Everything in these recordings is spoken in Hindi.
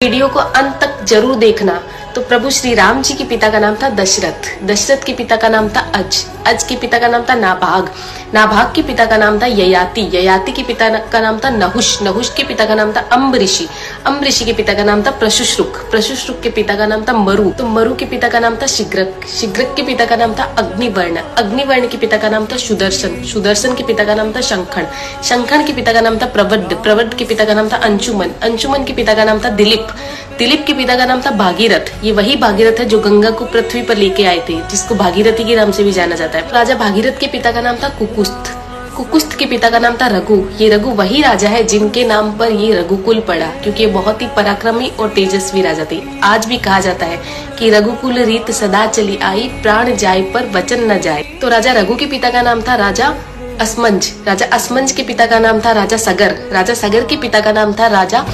वीडियो को अंत तक जरूर देखना। तो प्रभु श्री राम जी के पिता का नाम था दशरथ, दशरथ के पिता का नाम था अज के पिता का नाम था नाभाग, नाभाग के पिता का नाम था ययाति, ययाति के पिता का नाम था नहुष, नहुष के पिता का नाम था अम्बऋषि, अम्बऋषि के पिता का नाम था प्रशुश्रुक, प्रशुश्रुक के पिता का नाम था मरु, तो मरु के पिता का नाम था शिग्रक, शिग्रक के पिता का नाम था अग्निवर्ण, अग्निवर्ण के पिता का नाम था सुदर्शन, सुदर्शन के पिता का नाम था शंखण, शंखण के पिता का नाम था प्रवड, प्रवड के पिता का नाम था अंशुमन, अंशुमन के पिता का नाम था दिलीप, दिलीप के पिता का नाम था भागीरथ, ये वही भागीरथ है जो गंगा को पृथ्वी पर लेके आए थे, जिसको भागीरथी के नाम से भी जाना जाता है। राजा भागीरथ के पिता का नाम था कुकुस्थ, कुकुस्थ के पिता का नाम था रघु, ये रघु वही राजा है जिनके नाम पर ये रघुकुल पड़ा, क्योंकि ये बहुत ही पराक्रमी और तेजस्वी राजा थे। आज भी कहा जाता है कि रघुकुल रीत सदा चली आई, प्राण जाए पर वचन न जाए। तो राजा रघु के पिता का नाम था राजा असमंज, राजा असमंज के पिता का नाम था राजा सगर, राजा सगर के पिता का नाम था राजा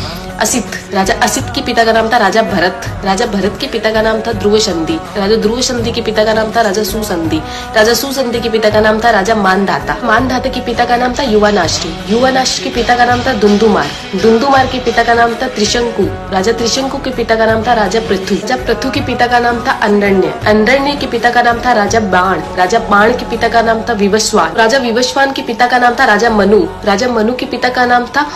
असित, राजा असित के पिता का नाम था राजा भरत, राजा भरत के पिता का नाम था ध्रुव संधि, राजा ध्रुव संधि के पिता का नाम था राजा सुसंधि, राजा सुसंधि के पिता का नाम था राजा मानधाता, मानधाता के पिता का नाम था युवानाश्री, युवानाश्री के पिता का नाम था दुंदुमार, दुंदुमार के पिता का नाम था त्रिशंकु, राजा त्रिशंकु के पिता का नाम था राजा पृथु, राजा पृथु के पिता का नाम था अंडरण्य, अंडरण्य के पिता का नाम था राजा बाण, राजा बाण के पिता का नाम था विवस्वान, राजा विवस्वान के पिता का नाम था राजा मनु, राजा मनु के पिता का नाम था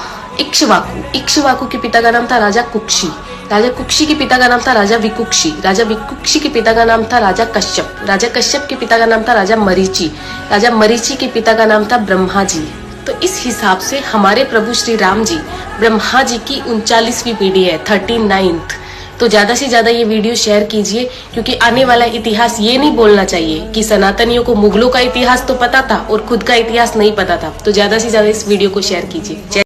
इक्ष्वाकु, इक्ष्वाकु के पिता का नाम था राजा कुक्षी, राजा कुक्षी के पिता का नाम था राजा विकुक्षी, राजा विकुक्षी के पिता का नाम था राजा कश्यप, राजा कश्यप के पिता का नाम था राजा मरीचि, राजा मरीचि के पिता का नाम था ब्रह्मा जी। तो इस हिसाब से हमारे प्रभु श्री राम जी ब्रह्मा जी की 39वीं पीढ़ी है, 39th। तो ज्यादा से ज्यादा ये वीडियो शेयर कीजिए, क्योंकि आने वाला इतिहास ये नहीं बोलना चाहिए कि सनातनियों को मुगलों का इतिहास तो पता था और खुद का इतिहास नहीं पता था। तो ज्यादा से ज्यादा इस वीडियो को शेयर कीजिए।